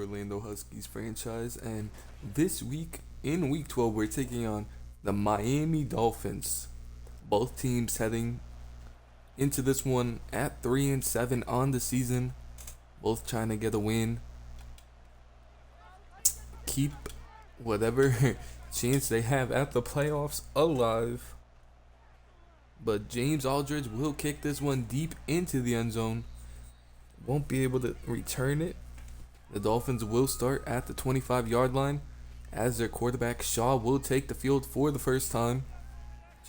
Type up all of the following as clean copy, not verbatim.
Orlando Huskies franchise, and this week in Week 12 we're taking on the Miami Dolphins. Both teams heading into this one at 3-7 on the season, both trying to get a win, keep whatever chance they have at the playoffs alive. But James Aldridge will kick this one deep into the end zone. Won't be able to return it. The Dolphins will start at the 25-yard line as their quarterback Shaw will take the field for the first time.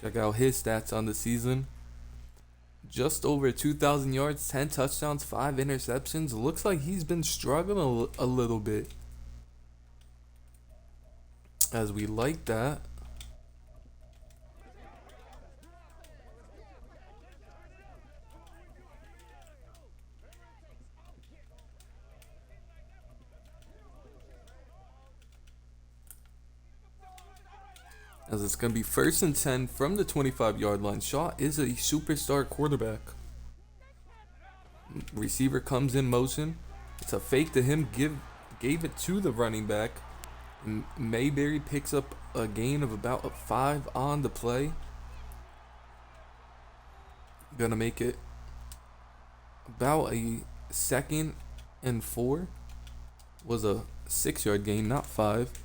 Check out his stats on the season. Just over 2,000 yards, 10 touchdowns, 5 interceptions. Looks like he's been struggling a little bit. As we like that. As it's going to be 1st and 10 from the 25-yard line. Shaw is a superstar quarterback. Receiver comes in motion. It's a fake to him. Gave it to the running back. Mayberry picks up a gain of about 5 on the play. Gonna make it about a 2nd and 4. Was a 6-yard gain, not 5.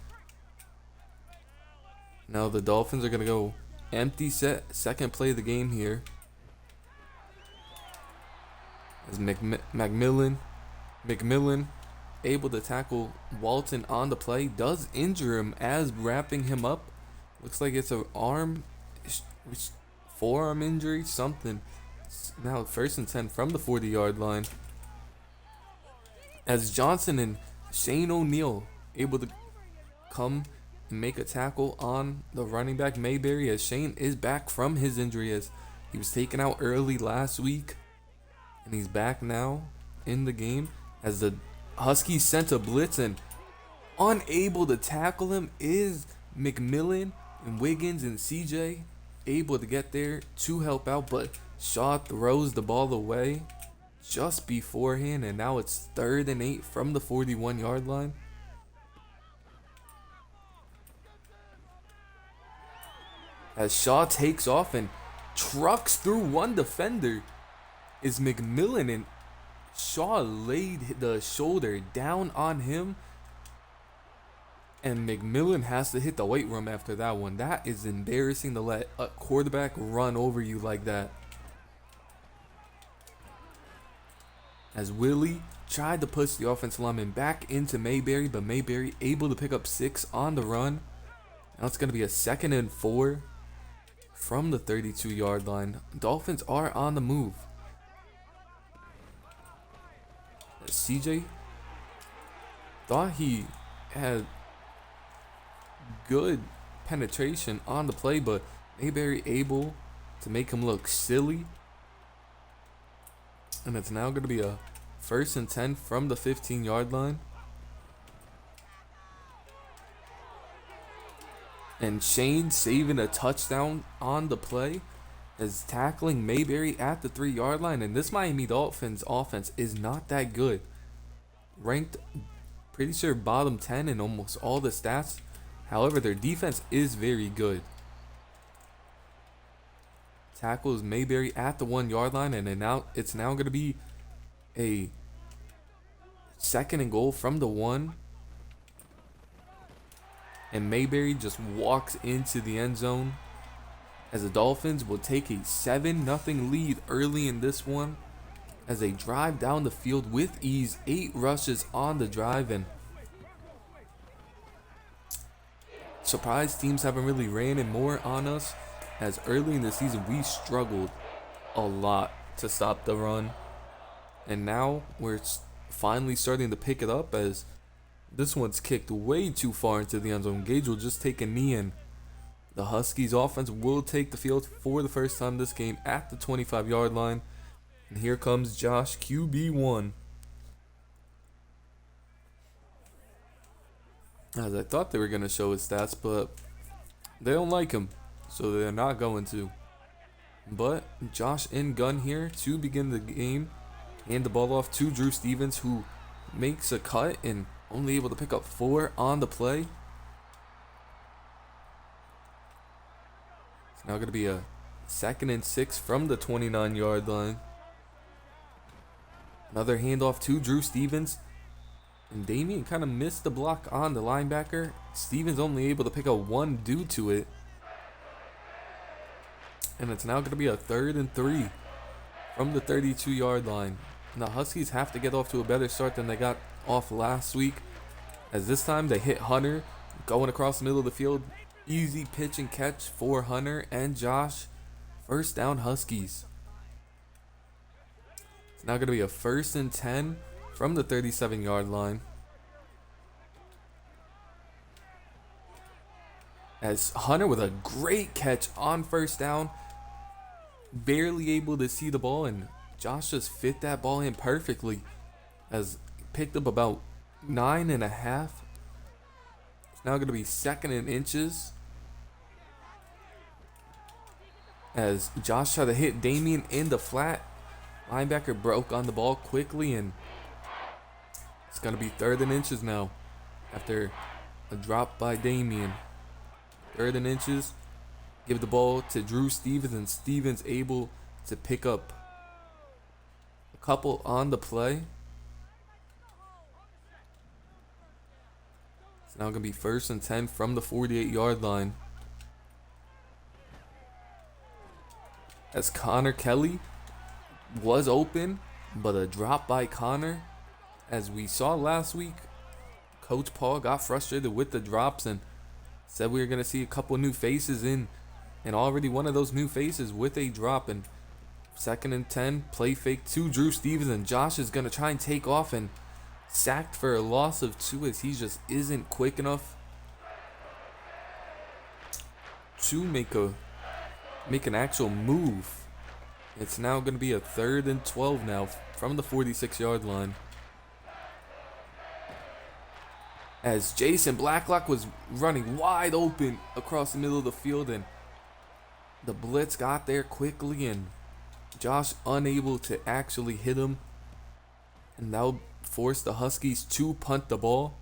Now the Dolphins are going to go empty set, second play of the game here. As McMillan able to tackle Walton on the play, does injure him as wrapping him up. Looks like it's an forearm injury, something. Now 1st and 10 from the 40-yard line. As Johnson and Shane O'Neal able to come and make a tackle on the running back Mayberry, as Shane is back from his injury as he was taken out early last week, and he's back now in the game. As the Huskies sent a blitz and unable to tackle him is McMillan, and Wiggins and CJ able to get there to help out, but Shaw throws the ball away just beforehand, and now it's 3rd and 8 from the 41-yard line. As Shaw takes off and trucks through one defender is McMillan, and Shaw laid the shoulder down on him, and McMillan has to hit the weight room after that one. That is embarrassing to let a quarterback run over you like that. As Willie tried to push the offensive lineman back into Mayberry, but Mayberry able to pick up 6 on the run. Now it's going to be a 2nd and 4 from the 32-yard line. Dolphins are on the move. CJ thought he had good penetration on the play, but Mayberry able to make him look silly. And it's now going to be a 1st and 10 from the 15-yard line. And Shane saving a touchdown on the play as tackling Mayberry at the 3-yard line. And this Miami Dolphins offense is not that good. Ranked, pretty sure, bottom 10 in almost all the stats. However, their defense is very good. Tackles Mayberry at the 1-yard line, and it's now going to be a 2nd and goal from the 1. And Mayberry just walks into the end zone as the Dolphins will take a 7-0 lead early in this one as they drive down the field with ease. 8 rushes on the drive, and surprised teams haven't really ran in more on us, as early in the season we struggled a lot to stop the run. And now we're finally starting to pick it up as this one's kicked way too far into the end zone. Gage will just take a knee, and the Huskies offense will take the field for the first time this game at the 25-yard line. And here comes Josh, QB1. As I thought they were going to show his stats, but they don't like him, so they're not going to. But Josh in gun here to begin the game. Hand the ball off to Drew Stevens, who makes a cut and only able to pick up 4 on the play. It's now going to be a 2nd and 6 from the 29-yard line. Another handoff to Drew Stevens. And Damian kind of missed the block on the linebacker. Stevens only able to pick up 1 due to it. And it's now going to be a 3rd and 3 from the 32-yard line. And the Huskies have to get off to a better start than they got off last week, as this time they hit Hunter going across the middle of the field. Easy pitch and catch for Hunter and Josh. First down, Huskies. It's now going to be a 1st and 10 from the 37-yard line. As Hunter with a great catch on 1st down. Barely able to see the ball, and Josh just fit that ball in perfectly. As he picked up about 9.5. It's now going to be 2nd and inches. As Josh tried to hit Damian in the flat. Linebacker broke on the ball quickly, and it's going to be 3rd and inches now after a drop by Damian. 3rd and inches. Give the ball to Drew Stevens, and Stevens able to pick up a couple on the play. It's now going to be 1st and 10 from the 48-yard line. As Connor Kelly was open, but a drop by Connor. As we saw last week, Coach Paul got frustrated with the drops and said we were going to see a couple new faces in. And already one of those new faces with a drop. And 2nd and 10, play fake to Drew Stevens, and Josh is going to try and take off, and sacked for a loss of 2 as he just isn't quick enough to make an actual move. It's now going to be a 3rd and 12 now from the 46-yard line. As Jason Blacklock was running wide open across the middle of the field, and the blitz got there quickly, and Josh unable to actually hit him. And that would force the Huskies to punt the ball,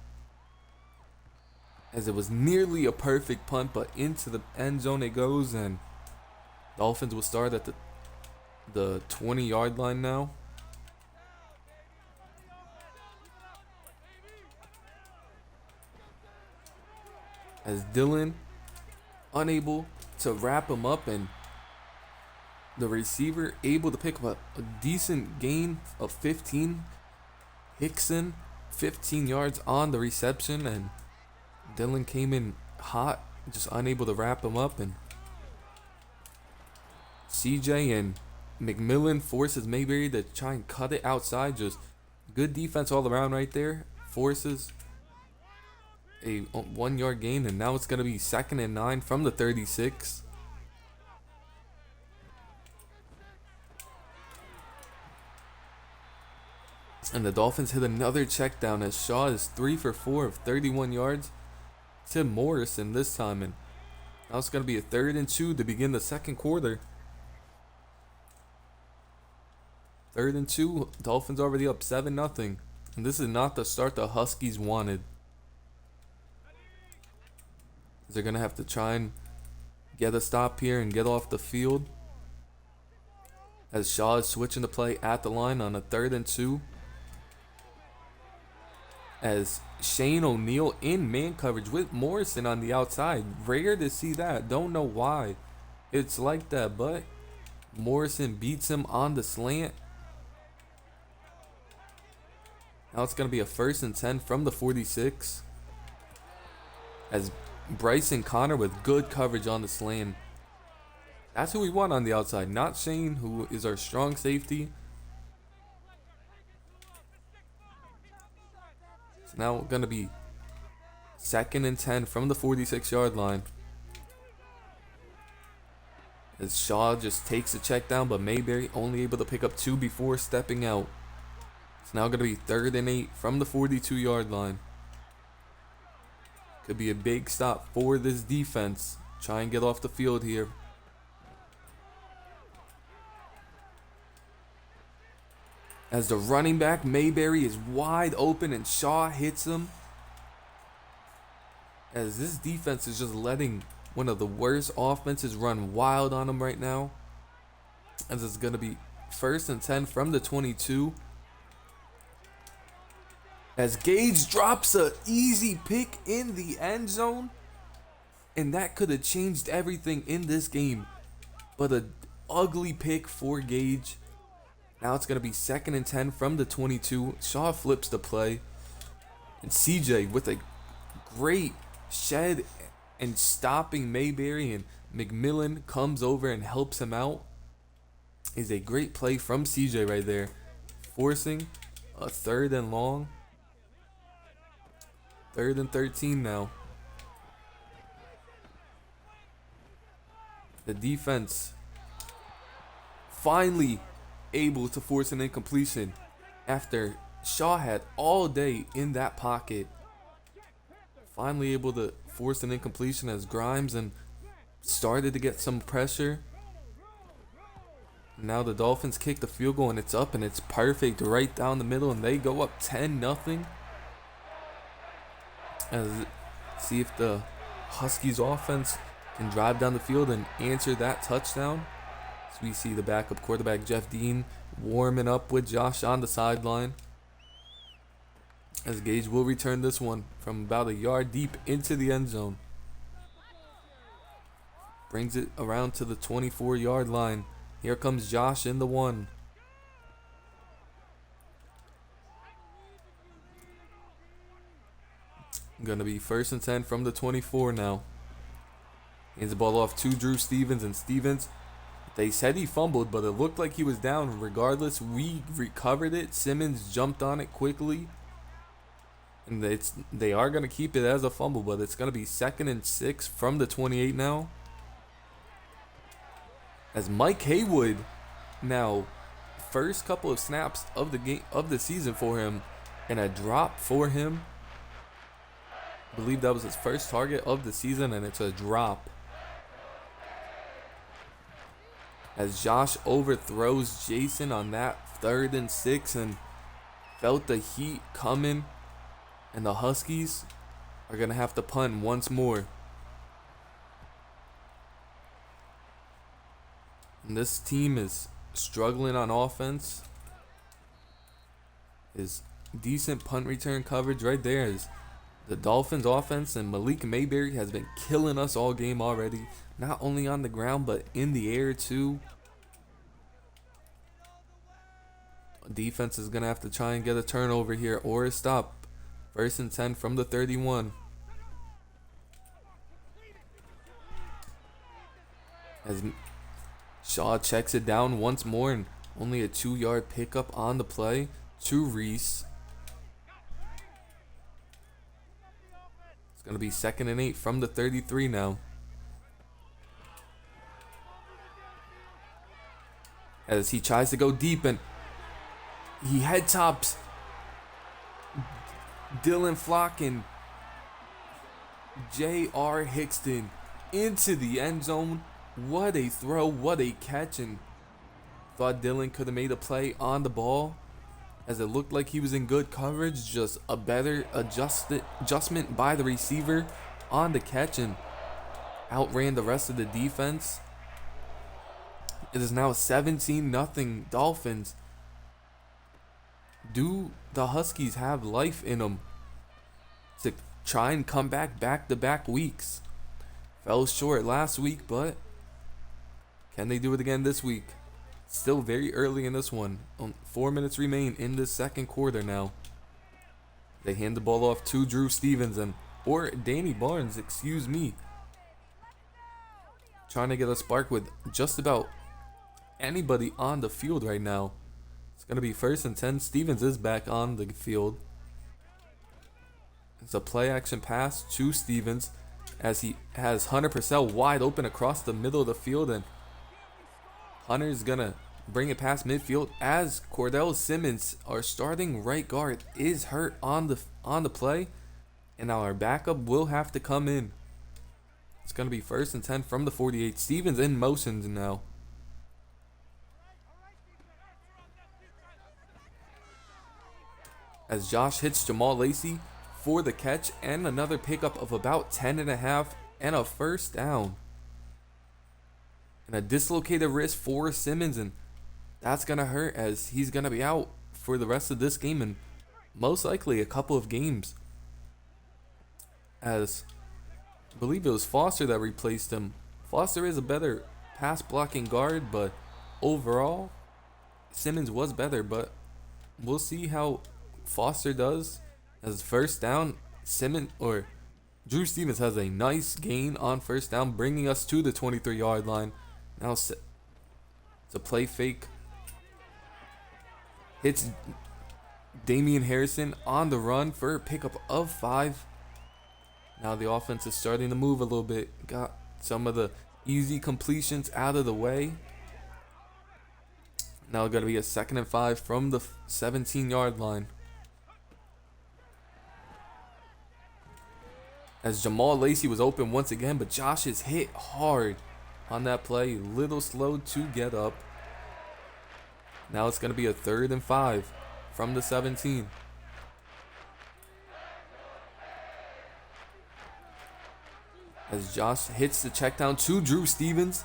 as it was nearly a perfect punt, but into the end zone it goes, and Dolphins will start at the 20-yard line now. As Dylan unable to wrap him up, and the receiver able to pick up a decent gain of 15. Hickson 15 yards on the reception, and Dylan came in hot, just unable to wrap him up, and CJ and McMillan forces Mayberry to try and cut it outside. Just good defense all around right there. Forces a 1-yard gain, and now it's going to be 2nd and 9 from the 36. And the Dolphins hit another check down as Shaw is 3 for 4 of 31 yards. Tim Morrison this time, and now it's going to be a 3rd and 2 to begin the 2nd quarter. 3rd and 2, Dolphins already up 7-0. And this is not the start the Huskies wanted. They're going to have to try and get a stop here and get off the field. As Shaw is switching the play at the line on a 3rd and 2. As Shane O'Neal in man coverage with Morrison on the outside. Rare to see that. Don't know why it's like that, but Morrison beats him on the slant. Now it's going to be a 1st and 10 from the 46. As Bryson Connor with good coverage on the slant. That's who we want on the outside, not Shane, who is our strong safety. It's now going to be 2nd and 10 from the 46-yard line. As Shaw just takes the check down, but Mayberry only able to pick up 2 before stepping out. It's now going to be 3rd and 8 from the 42-yard line. Could be a big stop for this defense. Try and get off the field here. As the running back, Mayberry, is wide open and Shaw hits him. as this defense is just letting one of the worst offenses run wild on them right now. As it's going to be 1st and 10 from the 22. As Gage drops a easy pick in the end zone. And that could have changed everything in this game. But a ugly pick for Gage. Now it's going to be 2nd and 10 from the 22. Shaw flips the play. And CJ with a great shed and stopping Mayberry, and McMillan comes over and helps him out. Is a great play from CJ right there. Forcing a 3rd and long. 3rd and 13 now. The defense finally able to force an incompletion after Shaw had all day in that pocket. Finally able to force an incompletion as Grimes and started to get some pressure. Now the Dolphins kick the field goal and it's up and it's perfect right down the middle, and they go up 10-0. As see if the Huskies offense can drive down the field and answer that touchdown. So we see the backup quarterback Jeff Dean warming up with Josh on the sideline. As Gage will return this one from about a yard deep into the end zone. Brings it around to the 24-yard line. Here comes Josh in the 1. Gonna be 1st and 10 from the 24 now. Hands the ball off to Drew Stevens, and Stevens, they said he fumbled, but it looked like he was down. Regardless, we recovered it. Simmons jumped on it quickly. And they are going to keep it as a fumble, but it's going to be 2nd and 6 from the 28 now. As Mike Haywood, now first couple of snaps of the game of the season for him, and a drop for him. I believe that was his first target of the season, and it's a drop. As Josh overthrows Jason on that 3rd and 6 and felt the heat coming, and the Huskies are going to have to punt once more. And this team is struggling on offense. Is decent punt return coverage right there. Is the Dolphins offense, and Malik Mayberry has been killing us all game already. Not only on the ground, but in the air too. Defense is going to have to try and get a turnover here or a stop. 1st and 10 from the 31. As Shaw checks it down once more, and only a 2-yard pickup on the play to Reese. It's going to be 2nd and 8 from the 33 now. As he tries to go deep, and he head tops Dylan Flock and J.R. Hickston into the end zone. What a throw, what a catch, and thought Dylan could have made a play on the ball as it looked like he was in good coverage. Just a better adjustment by the receiver on the catch and outran the rest of the defense. It is now 17-0 Dolphins. Do the Huskies have life in them to try and come back-to-back weeks? Fell short last week, but can they do it again this week? Still very early in this one. 4 minutes remain in the 2nd quarter now. They hand the ball off to Drew Stevens, or Danny Barnes, excuse me. Trying to get a spark with just about anybody on the field right now. It's going to be 1st and 10. Stevens is back on the field. It's a play action pass to Stevens as he has Hunter Purcell wide open across the middle of the field, and Hunter's going to bring it past midfield as Cordell Simmons, our starting right guard, is hurt on the play, and now our backup will have to come in. It's going to be 1st and 10 from the 48. Stevens in motion now. As Josh hits Jamal Lacey for the catch and another pickup of about 10.5 and a first down. And a dislocated wrist for Simmons, and that's going to hurt as he's going to be out for the rest of this game and most likely a couple of games. As I believe it was Foster that replaced him. Foster is a better pass blocking guard, but overall Simmons was better, but we'll see how Foster does. As first down, Drew Stevens has a nice gain on first down, bringing us to the 23-yard line. Now it's a play fake. Hits Damian Harrison on the run for a pickup of 5. Now the offense is starting to move a little bit. Got some of the easy completions out of the way. Now it's going to be a 2nd and 5 from the 17-yard line. As Jamal Lacey was open once again, but Josh is hit hard on that play. A little slow to get up. Now it's going to be a 3rd and 5 from the 17. As Josh hits the check down to Drew Stevens.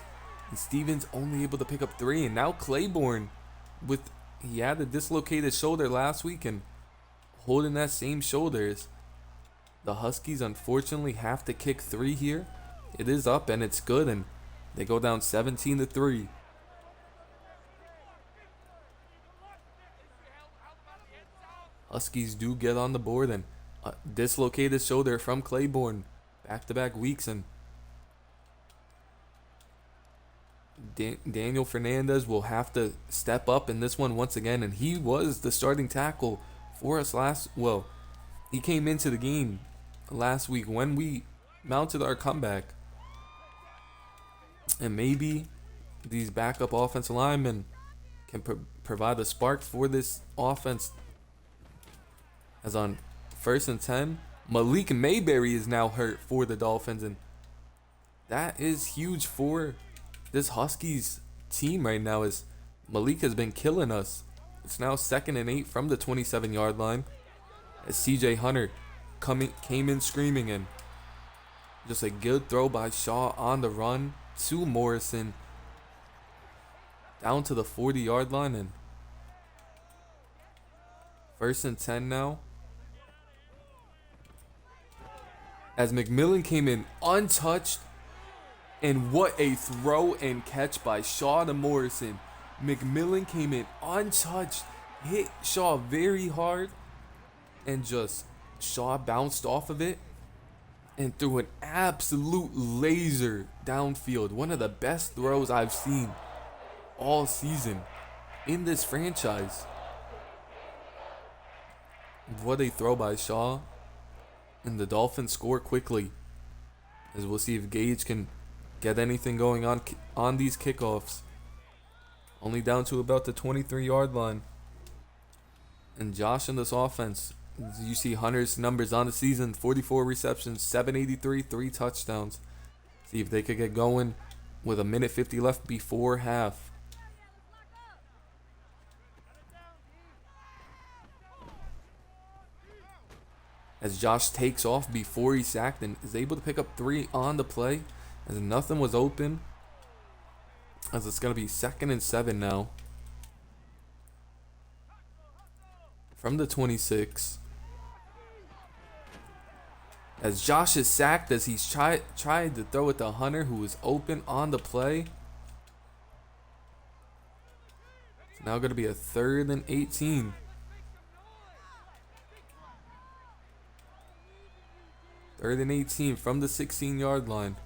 And Stevens only able to pick up 3. And now Claiborne, he had a dislocated shoulder last week and holding that same shoulder. The Huskies unfortunately have to kick 3 here. It is up and it's good, and they go down 17-3. Huskies do get on the board, and a dislocated shoulder from Claiborne. Back-to-back weeks, and Daniel Fernandez will have to step up in this one once again, and he was the starting tackle for us he came into the game last week when we mounted our comeback. And maybe these backup offensive linemen can provide a spark for this offense. As on 1st and 10, Malik Mayberry is now hurt for the Dolphins, and that is huge for this Huskies team right now, as Malik has been killing us. It's now 2nd and 8 from the 27-yard line, as CJ Hunter came in screaming, and just a good throw by Shaw on the run to Morrison down to the 40-yard line, and 1st and 10 now. As McMillan came in untouched, and what a throw and catch by Shaw to Morrison. McMillan came in untouched, hit Shaw very hard, and just Shaw bounced off of it and threw an absolute laser downfield. One of the best throws I've seen all season in this franchise. What a throw by Shaw. And the Dolphins score quickly, as we'll see if Gage can get anything going on these kickoffs. Only down to about the 23-yard line. And Josh in this offense, you see Hunter's numbers on the season: 44 receptions, 783, 3 touchdowns. See if they could get going with 1:50 left before half. As Josh takes off before he's sacked and is able to pick up 3 on the play, as nothing was open. As it's going to be 2nd and 7 now. From the 26. As Josh is sacked as he's tried to throw it to Hunter, who was open on the play. It's now going to be a 3rd and 18. Third and 18 from the 16-yard line.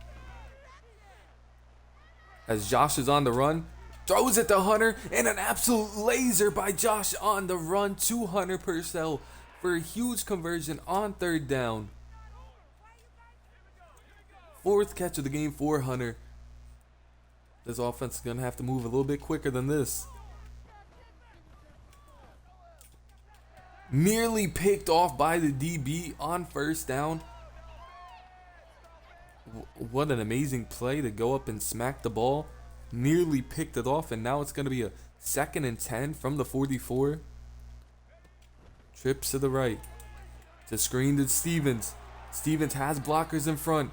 As Josh is on the run, throws it to Hunter, and an absolute laser by Josh on the run to Hunter Purcell for a huge conversion on 3rd down. 4th catch of the game for Hunter. This offense is going to have to move a little bit quicker than this. Nearly picked off by the DB on 1st down. What an amazing play to go up and smack the ball. Nearly picked it off, and now it's going to be a 2nd and 10 from the 44. Trips to the right. to screen to Stevens. Stevens has blockers in front.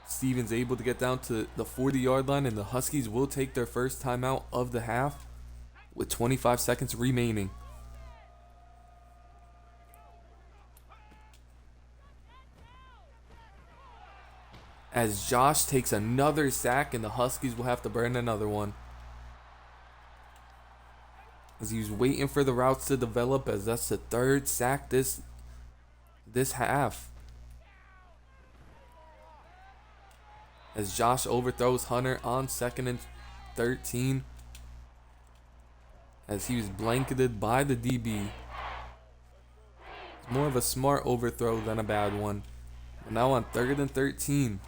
Stevens able to get down to the 40-yard line, and the Huskies will take their first timeout of the half with 25 seconds remaining. As Josh takes another sack, and the Huskies will have to burn another one. As he's waiting for the routes to develop, as that's the third sack this half. As Josh overthrows Hunter on 2nd and 13. As he was blanketed by the DB. It's more of a smart overthrow than a bad one. But now on 3rd and 13.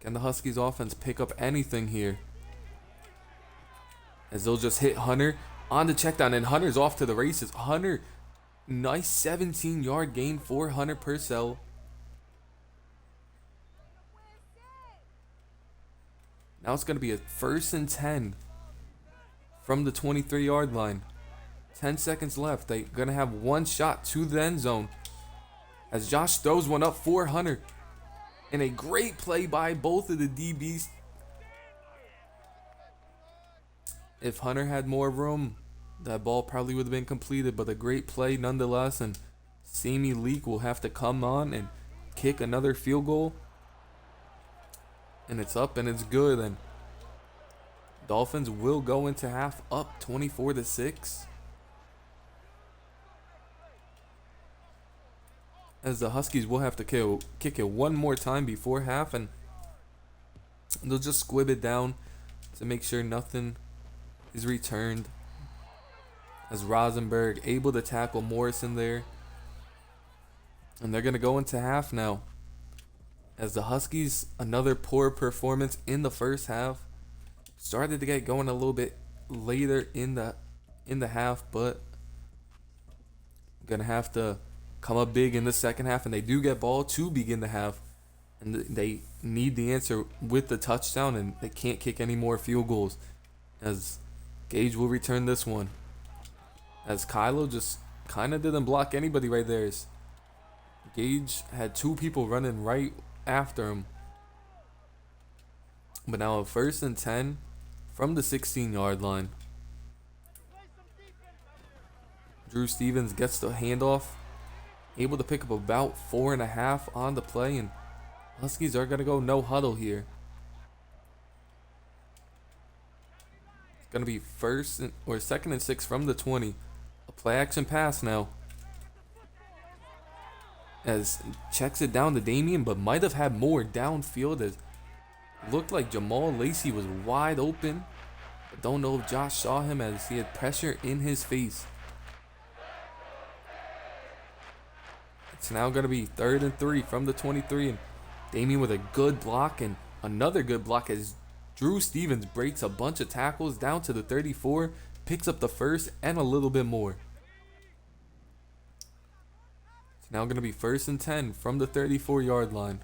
Can the Huskies offense pick up anything here? As they'll just hit Hunter on the check down, and Hunter's off to the races. Hunter, nice 17-yard gain for Hunter Purcell. Now it's going to be a 1st and 10 from the 23-yard line. 10 seconds left. They're going to have one shot to the end zone. As Josh throws one up for Hunter. And a great play by both of the DBs. If Hunter had more room, that ball probably would have been completed. But a great play nonetheless. And Sammy Leak will have to come on and kick another field goal. And it's up and it's good. And Dolphins will go into half up 24-6. As the Huskies will have to kick it one more time before half. And they'll just squib it down to make sure nothing is returned. As Rosenberg able to tackle Morrison there. And they're going to go into half now. As the Huskies, another poor performance in the first half. Started to get going a little bit later in the half, but gonna have to come up big in the second half, and they do get ball to begin the half, and they need the answer with the touchdown, and they can't kick any more field goals. As Gage will return this one, as Kylo just kind of didn't block anybody right there. Gage had two people running right after him. But now a 1st and 10 from the 16-yard line. Drew Stevens gets the handoff, able to pick up about 4.5 on the play, and Huskies are gonna go no huddle here. It's gonna be 2nd and 6 from the 20. A play action pass now. As checks it down to Damien, but might have had more downfield, as looked like Jamal Lacey was wide open, but don't know if Josh saw him as he had pressure in his face. It's now going to be 3rd and 3 from the 23, and Damien with a good block and another good block as Drew Stevens breaks a bunch of tackles down to the 34, picks up the first and a little bit more. Now going to be 1st and 10 from the 34-yard line.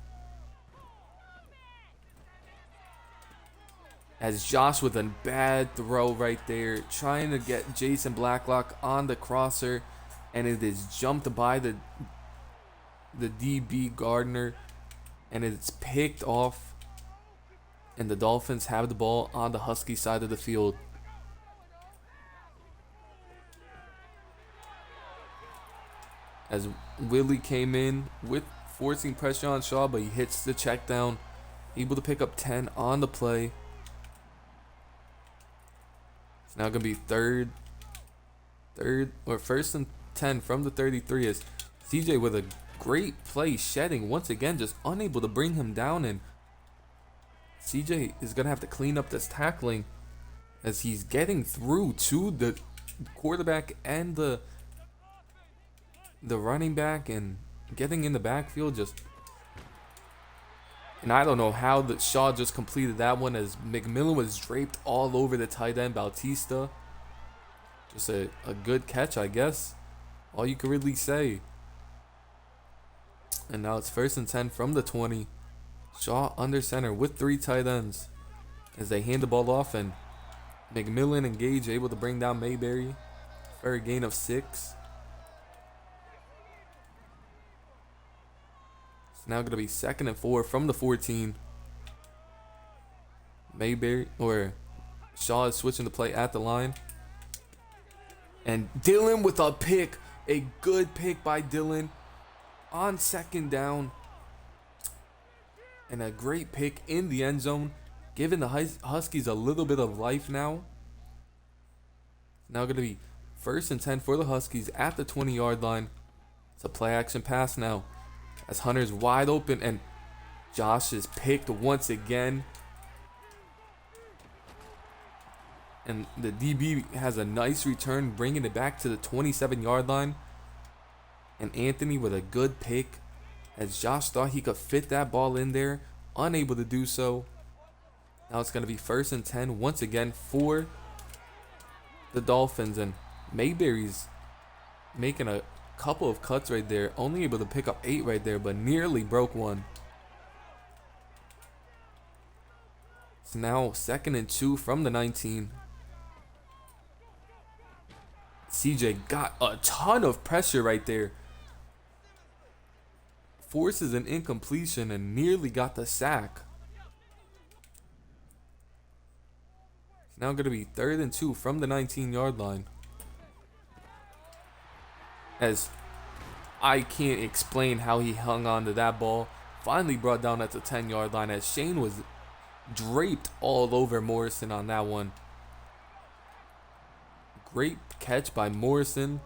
As Josh with a bad throw right there, trying to get Jason Blacklock on the crosser, and it is jumped by the DB Gardner, and it's picked off, and the Dolphins have the ball on the Husky side of the field. As Willie came in with forcing pressure on Shaw, but he hits the check down, able to pick up 10 on the play. It's now going to be 1st and 10 from the 33, as CJ with a great play shedding once again, just unable to bring him down, and CJ is going to have to clean up this tackling as he's getting through to the quarterback and the running back and getting in the backfield. And I don't know how the Shaw just completed that one, as McMillan was draped all over the tight end Bautista. Just a good catch, I guess. All you could really say. And now it's 1st and 10 from the 20. Shaw under center with 3 tight ends as they hand the ball off, and McMillan and Gage able to bring down Mayberry for a gain of 6. It's now going to be 2nd and 4 from the 14. Mayberry or Shaw is switching to play at the line. And Dylan with a pick. A good pick by Dylan on 2nd down. And a great pick in the end zone, giving the Huskies a little bit of life now. Now going to be 1st and 10 for the Huskies at the 20-yard line. It's a play action pass now as Hunter's wide open and Josh is picked once again. And the DB has a nice return, bringing it back to the 27-yard line. And Anthony with a good pick as Josh thought he could fit that ball in there, unable to do so. Now it's going to be 1st and 10 once again for the Dolphins. And Mayberry's making a couple of cuts right there, only able to pick up 8 right there, but nearly broke one. It's now 2nd and 2 from the 19. CJ got a ton of pressure right there. Forces an incompletion and nearly got the sack. It's now going to be 3rd and 2 from the 19-yard line. As I can't explain how he hung on to that ball. Finally brought down at the 10-yard line as Shane was draped all over Morrison on that one. Great catch by Morrison.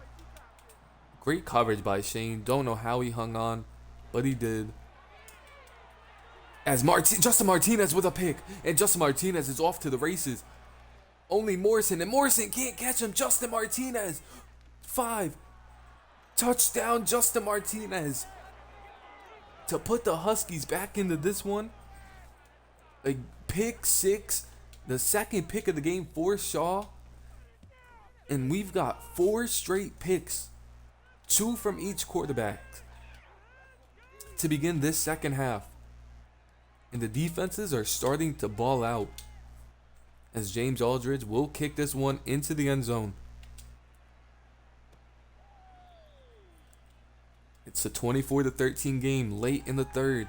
Great coverage by Shane. Don't know how he hung on, but he did. As Justin Martinez with a pick. And Justin Martinez is off to the races. Only Morrison. And Morrison can't catch him. Justin Martinez. 5. Touchdown, Justin Martinez. To put the Huskies back into this one. A pick 6. The 2nd pick of the game for Shaw. And we've got 4 straight picks. 2 from each quarterback. To begin this second half. And the defenses are starting to ball out. As James Aldridge will kick this one into the end zone. It's a 24-13 game late in the 3rd.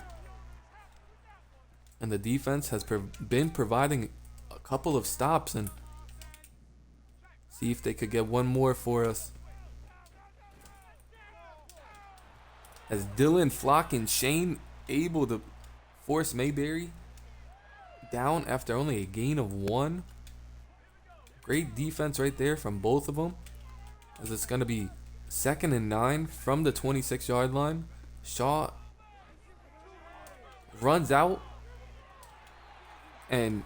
And the defense has been providing a couple of stops and see if they could get one more for us. As Dylan, Flock, and Shane able to force Mayberry down after only a gain of 1. Great defense right there from both of them. As it's going to be 2nd and 9 from the 26-yard line. Shaw runs out and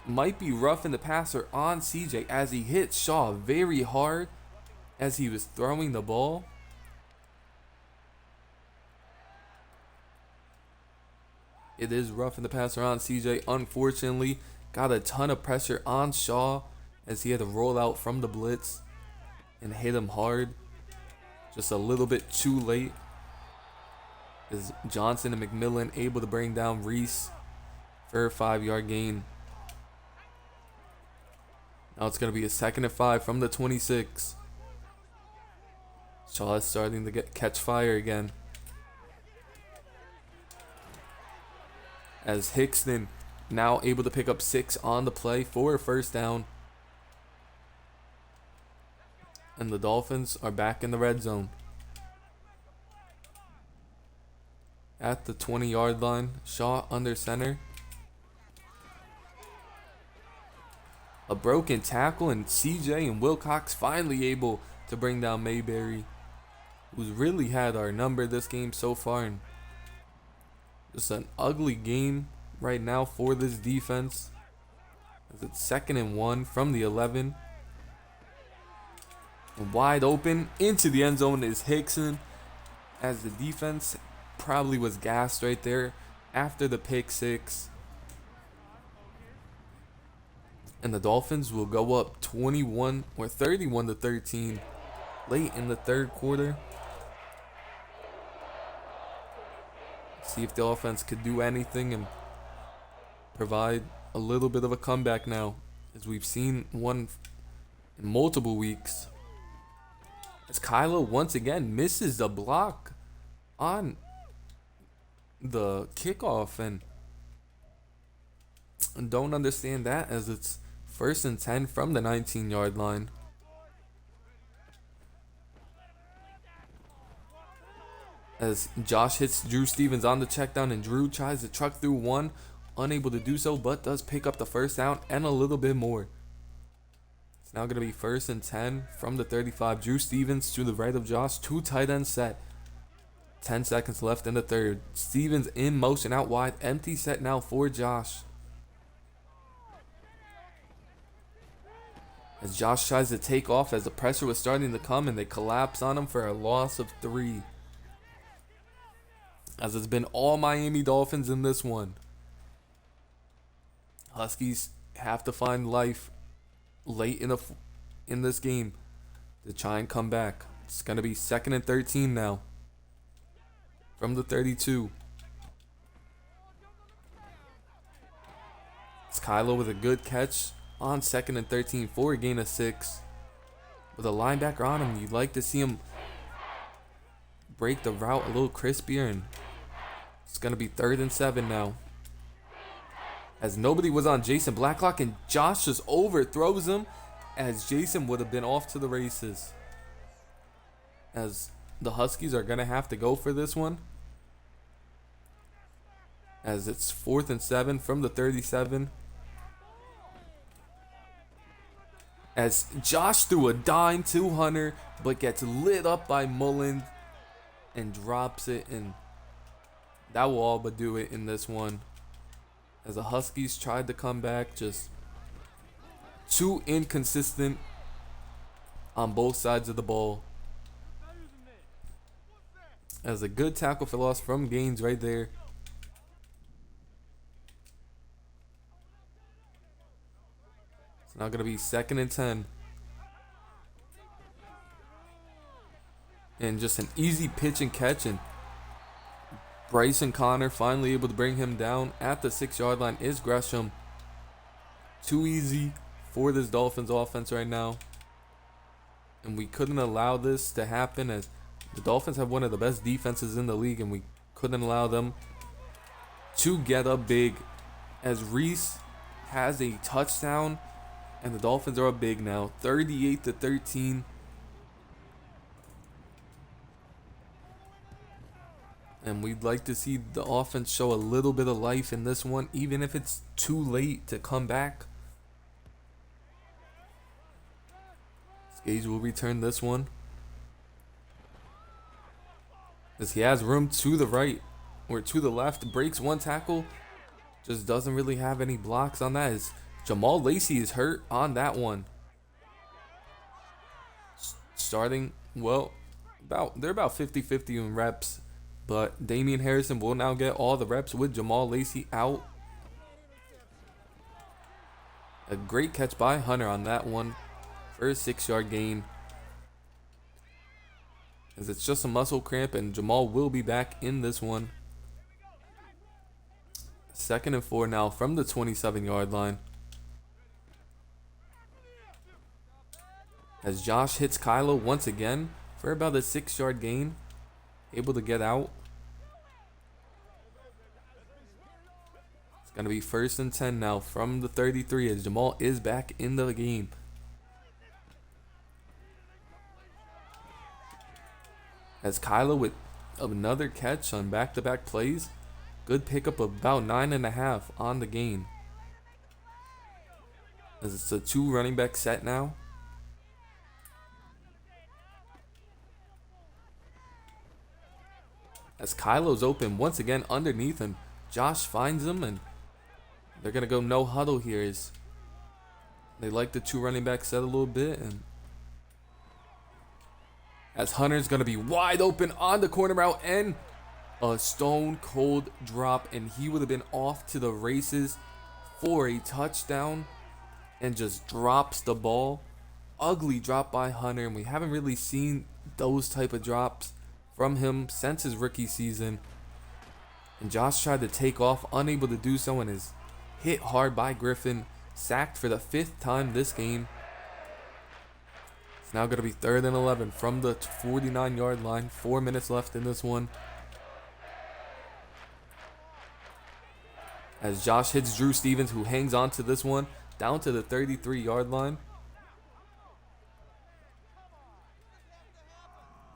might be roughing the passer on CJ as he hits Shaw very hard as he was throwing the ball. It is roughing the passer on CJ. Unfortunately, got a ton of pressure on Shaw as he had to roll out from the blitz and hit him hard. Just a little bit too late. Is Johnson and McMillan able to bring down Reese for a 5-yard gain. Now it's going to be a 2nd and 5 from the 26. Shaw is starting to catch fire again. As Hickston now able to pick up 6 on the play for a 1st down. And the Dolphins are back in the red zone. At the 20-yard line, Shaw under center. A broken tackle, and CJ and Wilcox finally able to bring down Mayberry, who's really had our number this game so far. And just an ugly game right now for this defense. As it's 2nd and 1 from the 11. And wide open into the end zone is Hickson, as the defense probably was gassed right there after the pick 6. And the Dolphins will go up 21 or 31-13 late in the 3rd quarter. See if the offense could do anything and provide a little bit of a comeback now, as we've seen one in multiple weeks. As Kylo once again misses the block on the kickoff and don't understand that as it's first and 10 from the 19-yard line. As Josh hits Drew Stevens on the check down and Drew tries to truck through one, unable to do so, but does pick up the first down and a little bit more. It's now going to be first and 10 from the 35. Drew Stevens to the right of Josh, two tight ends set. 10 seconds left in the third. Stevens in motion out wide, empty set now for Josh. As Josh tries to take off as the pressure was starting to come and they collapse on him for a loss of 3. As it's been all Miami Dolphins in this one. Huskies have to find life late in this game to try and come back. It's going to be second and 13 now from the 32. It's Kylo with a good catch on second and 13 for a gain of 6. With a linebacker on him, you'd like to see him break the route a little crispier, and it's going to be third and 7 now. As nobody was on Jason Blacklock, and Josh just overthrows him as Jason would have been off to the races. As the Huskies are going to have to go for this one. As it's 4th and 7 from the 37. As Josh threw a dime to Hunter, but gets lit up by Mullen and drops it, and that will all but do it in this one. As the Huskies tried to come back, just too inconsistent on both sides of the ball. As a good tackle for loss from Gaines right there. It's now going to be second and 10. And just an easy pitch and catch, and Bryson Connor finally able to bring him down at the 6-yard line is Gresham. Too easy for this Dolphins offense right now. And we couldn't allow this to happen, as the Dolphins have one of the best defenses in the league, and we couldn't allow them to get up big. As Reese has a touchdown, and the Dolphins are up big now, 38-13. And we'd like to see the offense show a little bit of life in this one, even if it's too late to come back. Gage will return this one, as he has room to the right or to the left. Breaks one tackle, just doesn't really have any blocks on that. As Jamal Lacey is hurt on that one. Starting, well, they're about 50-50 in reps. But Damian Harrison will now get all the reps with Jamal Lacey out. A great catch by Hunter on that one for a 6-yard gain. As it's just a muscle cramp, and Jamal will be back in this one. Second and 4 now from the 27-yard line. As Josh hits Kylo once again for about a 6-yard gain. Able to get out. It's going to be first and 10 now from the 33, as Jamal is back in the game. As Kylo with another catch on back-to-back plays. Good pickup of about 9.5 on the gain. As it's a 2 running back set now. As Kylo's open once again underneath him, Josh finds him, and they're going to go no huddle here. As they like the 2 running back set a little bit, and as Hunter's going to be wide open on the corner route, and a stone cold drop, and he would have been off to the races for a touchdown, and just drops the ball. Ugly drop by Hunter, and we haven't really seen those type of drops from him since his rookie season. And Josh tried to take off, unable to do so, and is hit hard by Griffin. Sacked for the 5th time this game. It's now going to be 3rd and 11 from the 49-yard line. 4 minutes left in this one. As Josh hits Drew Stevens, who hangs on to this one down to the 33-yard line.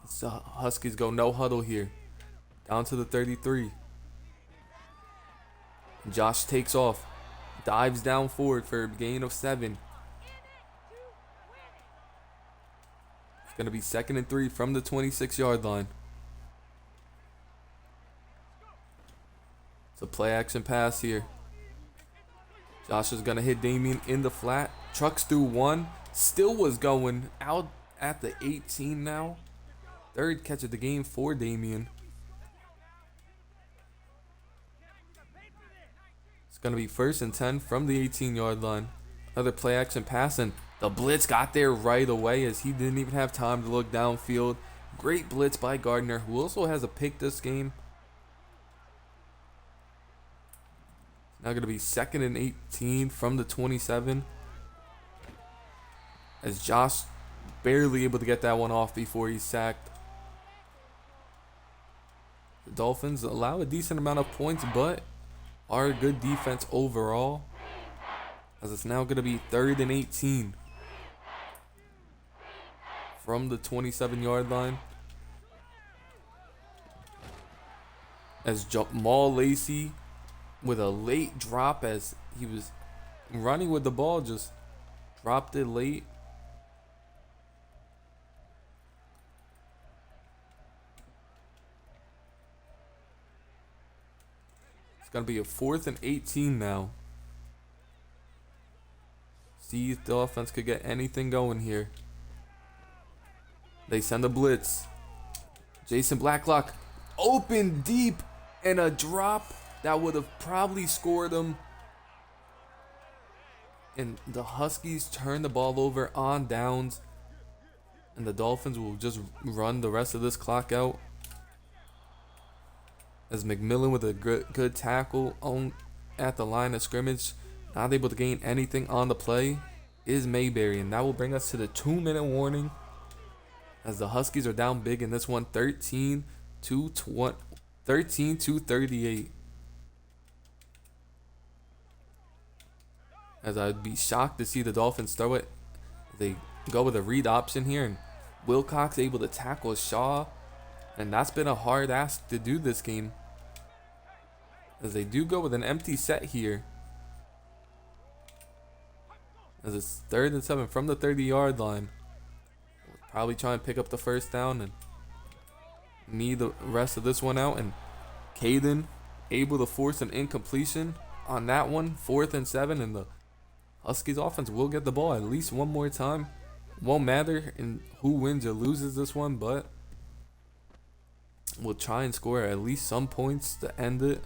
So Huskies go no huddle here. Down to the 33. Josh takes off. Dives down forward for a gain of 7. It's going to be 2nd and 3 from the 26-yard line. It's a play action pass here. Josh is going to hit Damien in the flat. Trucks through 1. Still was going out at the 18 now. 3rd catch of the game for Damien. It's going to be 1st and 10 from the 18-yard line. Another play action pass, and the blitz got there right away as he didn't even have time to look downfield. Great blitz by Gardner, who also has a pick this game. Now going to be 2nd and 18 from the 27. As Josh barely able to get that one off before he's sacked. The Dolphins allow a decent amount of points, but are a good defense overall. As it's now going to be 3rd and 18 from the 27-yard line. As Jamal Lacey with a late drop as he was running with the ball, just dropped it late. It's going to be a 4th and 18 now. See if the offense could get anything going here. They send a blitz. Jason Blacklock open deep and a drop that would have probably scored him. And the Huskies turn the ball over on downs. And the Dolphins will just run the rest of this clock out. As McMillan with a good tackle on at the line of scrimmage. Not able to gain anything on the play is Mayberry. And that will bring us to the 2-minute warning. As the Huskies are down big in this one, 13 to 38. As I'd be shocked to see the Dolphins throw it. They go with a read option here, and Wilcox able to tackle Shaw. And that's been a hard ask to do this game. As they do go with an empty set here. As it's 3rd and 7 from the 30-yard line. Probably try and pick up the 1st down and need the rest of this one out. And Caden able to force an incompletion on that one. 4th and 7, and the Huskies offense will get the ball at least one more time. Won't matter in who wins or loses this one, but we'll try and score at least some points to end it.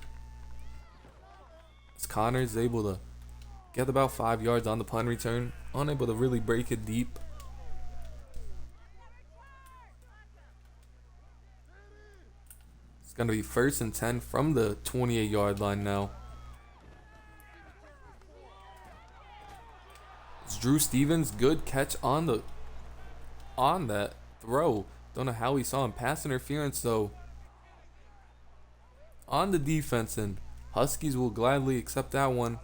As Connor is able to get about 5 yards on the punt return, unable to really break it deep. It's going to be 1st and 10 from the 28-yard line now. It's Drew Stevens, good catch on that throw. Don't know how he saw him. Pass interference though on the defense, and Huskies will gladly accept that one,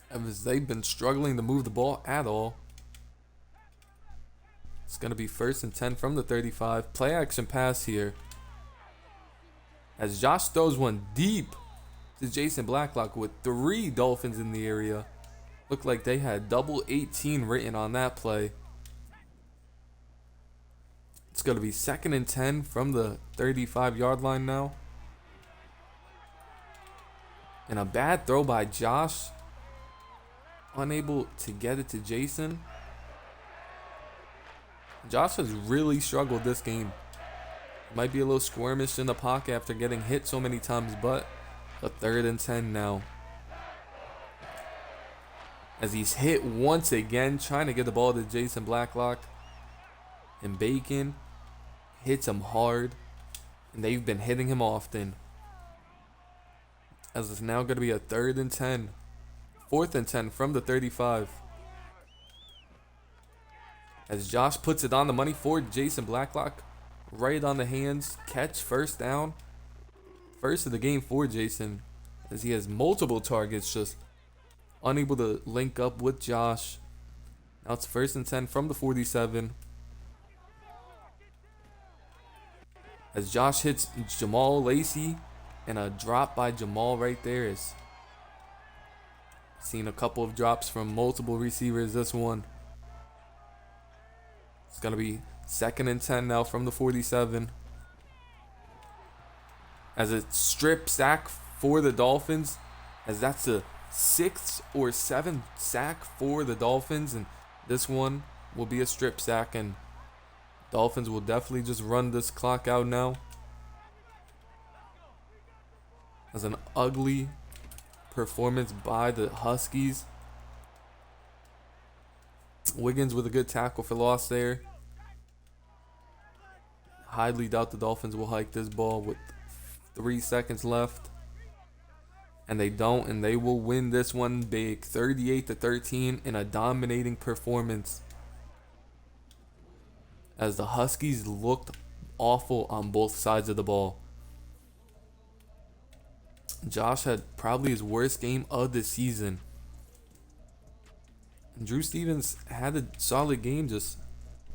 as they've been struggling to move the ball at all. It's going to be 1st and 10 from the 35. Play action pass here. As Josh throws one deep to Jason Blacklock with 3 Dolphins in the area. Looked like they had double 18 written on that play. It's going to be 2nd and 10 from the 35-yard line now. And a bad throw by Josh. Unable to get it to Jason. Josh has really struggled this game. Might be a little squirmish in the pocket after getting hit so many times, but a 3rd and 10 now. As he's hit once again, trying to get the ball to Jason Blacklock. And Bacon hits him hard. And they've been hitting him often. As it's now going to be a 3rd and 10. 4th and 10 from the 35. As Josh puts it on the money for Jason Blacklock. Right on the hands. Catch, 1st down. 1st of the game for Jason. as he has multiple targets, just unable to link up with Josh. Now it's 1st and 10 from the 47. As Josh hits Jamal Lacey, and a drop by Jamal right there is seen a couple of drops from multiple receivers this one. It's going to be 2nd and 10 now from the 47. As a strip sack for the Dolphins, as that's the 6th or 7th sack for the Dolphins, and this one will be a strip sack, and Dolphins will definitely just run this clock out now. As an ugly performance by the Huskies. Wiggins with a good tackle for loss there. Highly doubt the Dolphins will hike this ball with 3 seconds left. And they don't, and they will win this one big, 38-13 in a dominating performance. As the Huskies looked awful on both sides of the ball. Josh had probably his worst game of the season. And Drew Stevens had a solid game, just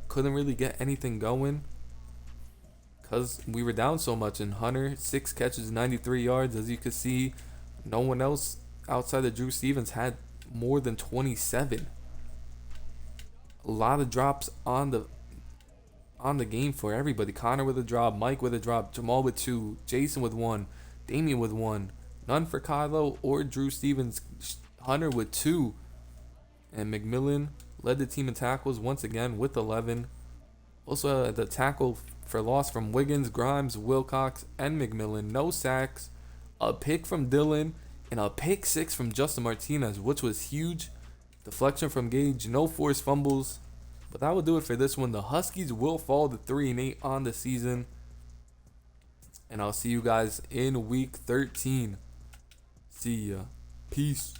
couldn't really get anything going because we were down so much. And Hunter, 6 catches, 93 yards. As you can see, no one else outside of Drew Stevens had more than 27. A lot of drops on the game for everybody. Connor with a drop, Mike with a drop, Jamal with 2, Jason with 1, Damian with 1. None for Kylo or Drew Stevens. Hunter with 2. And McMillan led the team in tackles once again with 11. Also the tackle for loss from Wiggins, Grimes, Wilcox, and McMillan. No sacks. A pick from Dylan. And a pick 6 from Justin Martinez, which was huge. Deflection from Gage. No forced fumbles. But that will do it for this one. The Huskies will fall to 3-8 on the season. And I'll see you guys in week 13. See ya. Peace.